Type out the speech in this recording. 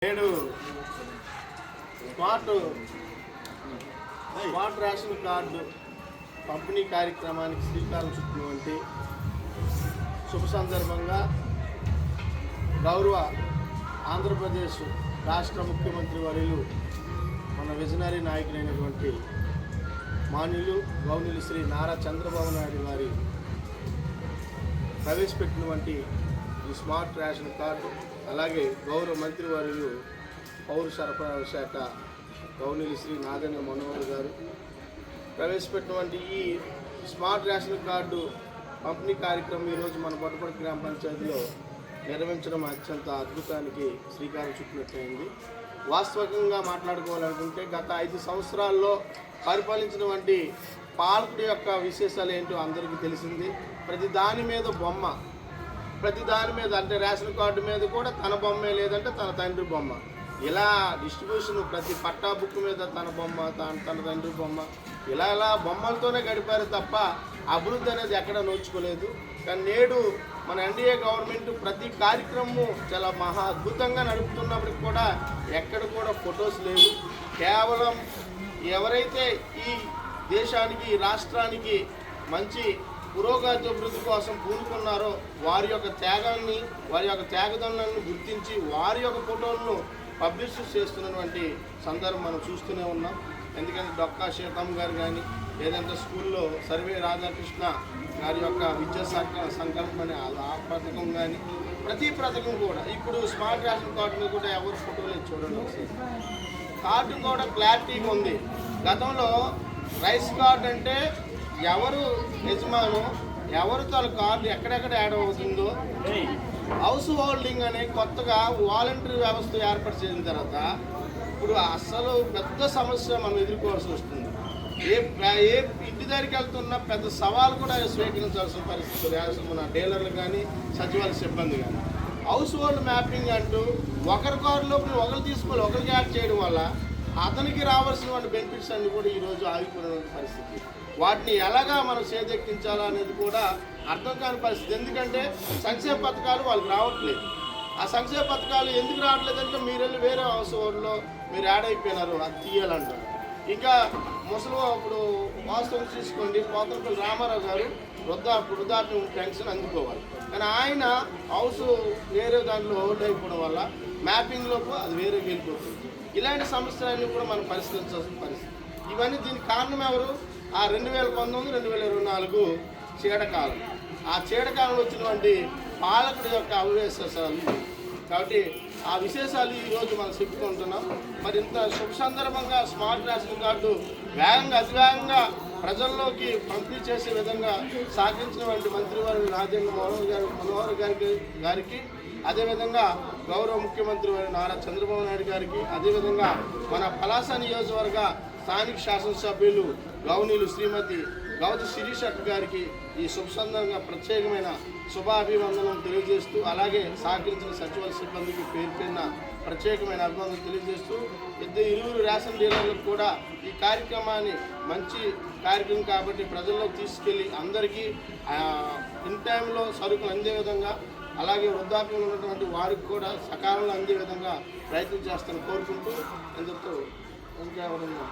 నేడు smart ration card పంపిణీ కార్యక్రమానికి శ్రీకారం చుట్టినటువంటి శుభ సందర్భంగా గౌరవ ఆంధ్రప్రదేశ్ రాష్ట్ర ముఖ్యమంత్రి వర్యులు మన విజనరీ నాయకులైనటువంటి మాన్యులు గౌరవనీయులు శ్రీ నారా చంద్రబాబు నాయుడు గారి ప్రవేశపెట్టినటువంటి ఈ స్మార్ట్ రేషన్ కార్డు, అలాగే గౌరవ మంత్రి వర్యులు పౌర సరఫరాల శాఖ గౌరవనీయులు శ్రీ నాదెండ్ల మనోహర్ గారు ప్రవేశపెట్టినటువంటి ఈ స్మార్ట్ రేషన్ కార్డు పంపిణీ కార్యక్రమం ఈరోజు మన బొట్టపల్లి గ్రామ పంచాయతీలో నిర్వహించడం అత్యంత అద్భుతానికి శ్రీకారం చుట్టినట్లయింది. వాస్తవికంగా మాట్లాడుకోవాలనుకుంటే గత 5 సంవత్సరాల్లో పరిపాలించినటువంటి పాలకుడి యొక్క విశేషాలు ఏంటో అందరికీ తెలిసింది. ప్రతి దాని మీద అంటే రేషన్ కార్డు మీద కూడా తన బొమ్మే, లేదంటే తన తండ్రి బొమ్మ, ఇలా డిస్ట్రిబ్యూషన్ ప్రతి పట్టా బుక్ మీద తన బొమ్మ, తన తండ్రి బొమ్మ, ఇలా బొమ్మలతోనే గడిపారు తప్ప అభివృద్ధి అనేది ఎక్కడ నోచుకోలేదు. కానీ నేడు మన ఎన్డీఏ గవర్నమెంట్ ప్రతి కార్యక్రమం చాలా మహా అద్భుతంగా నడుపుతున్నప్పటికి కూడా ఎక్కడ కూడా ఫొటోస్ లేవు. కేవలం ఎవరైతే ఈ దేశానికి, ఈ రాష్ట్రానికి మంచి పురోగతి అభివృద్ధి కోసం పూనుకున్నారో వారి యొక్క త్యాగాన్ని, వారి యొక్క త్యాగదనులను గుర్తించి వారి యొక్క ఫోటోలను పబ్లిష్ చేస్తున్నటువంటి సందర్భం మనం చూస్తూనే ఉన్నాం. ఎందుకంటే డొక్కా సీతమ్మ గారు కానీ, లేదంటే స్కూల్లో సర్వే రాధాకృష్ణ గారి యొక్క విద్యా సంకల్పం అనే ఆ పథకం కానీ, ప్రతి పథకం కూడా ఇప్పుడు స్మార్ట్ రేషన్ కార్డు మీద కూడా ఎవరు ఫోటోలు చూడండి. కార్డు కూడా క్లారిటీగా ఉంది. గతంలో రైస్ కార్డు అంటే ఎవరు యజమాను, ఎవరు తన కార్డు ఎక్కడెక్కడ యాడ్ అవుతుందో, హౌస్ హోల్డింగ్ అనే కొత్తగా వాలంటరీ వ్యవస్థ ఏర్పాటు చేసిన తర్వాత ఇప్పుడు అసలు పెద్ద సమస్య మనం ఎదుర్కోవాల్సి వస్తుంది. ఏ ఇంటి దగ్గరికి వెళ్తున్న పెద్ద సవాలు కూడా స్వీకరించాల్సిన పరిస్థితి మన డీలర్లు కానీ, సచివాలయ సిబ్బంది కానీ. హౌస్ హోల్డ్ మ్యాపింగ్ అంటూ ఒకరి కారులో ఒకరు తీసుకొని ఒకరికి యాడ్ చేయడం వల్ల అతనికి రావాల్సినటువంటి బెనిఫిట్స్ అన్నీ కూడా ఈరోజు ఆగిపోయిన పరిస్థితి. వాటిని ఎలాగా మనం చేదెక్కించాలా అనేది కూడా అర్థం కాని పరిస్థితి. ఎందుకంటే సంక్షేమ పథకాలు వాళ్ళకి రావట్లేదు. ఆ సంక్షేమ పథకాలు ఎందుకు రావట్లేదంటే మీరు వెళ్ళి వేరే హౌస్ హోల్డ్లో మీరు యాడ్ అయిపోయినారు, అది తీయాలంటారు. ఇంకా ముసలి ఇప్పుడు వాస్తవం తీసుకోండి, పోతలపల్లి రామారావు గారు వృద్ధాప్య పెన్షన్ అందుకోవాలి, కానీ ఆయన హౌస్ వేరే దాంట్లో హోల్డ్ అయిపోవడం వల్ల మ్యాపింగ్లోకి అది వేరే వెళ్ళిపోతుంది. ఇలాంటి సమస్యలన్నీ కూడా మనం పరిష్కరించాల్సిన పరిస్థితి. ఇవన్నీ దీనికి కారణం ఎవరు? ఆ 2019-2024 చీడకాలం. ఆ చీడకాలంలో వచ్చినటువంటి పాలకుడి యొక్క అవిశేషాలు. కాబట్టి ఆ విశేషాలు ఈరోజు మనం చెప్పుకుంటున్నాం. మరి ఇంత శుభ సందర్భంగా స్మార్ట్ రేషన్ కార్డు అతివేగంగా ప్రజల్లోకి పంపిణీ చేసే విధంగా సహకరించినటువంటి మంత్రివర్యులు నాదెండ్ల మనోహర్ గారికి, అదేవిధంగా గౌరవ ముఖ్యమంత్రి నారా చంద్రబాబు నాయుడు గారికి, అదేవిధంగా మన పలాస నియోజకవర్గ స్థానిక శాసనసభ్యులు గౌరవనీయులు శ్రీమతి గౌతు శిరీష్ గారికి ఈ శుభ సందర్భంగా ప్రత్యేకమైన శుభాభివందనం తెలియజేస్తూ, అలాగే సహకరించిన సచివాలయ సిబ్బందికి పేరుపైన ప్రత్యేకమైన అభివందనం తెలియజేస్తూ, ఇరువురు రేషన్ డీలర్లకు కూడా ఈ కార్యక్రమాన్ని మంచి కార్యక్రమం కాబట్టి ప్రజల్లోకి తీసుకెళ్ళి అందరికీ ఇన్ టైంలో సరుకులు అందే విధంగా, అలాగే వృద్ధాప్యంలో ఉన్నటువంటి వారికి కూడా సకాలంలో అందే విధంగా ప్రయత్నం చేస్తానని కోరుకుంటూ, ఎందుకు ఇంకా ఎవరన్నా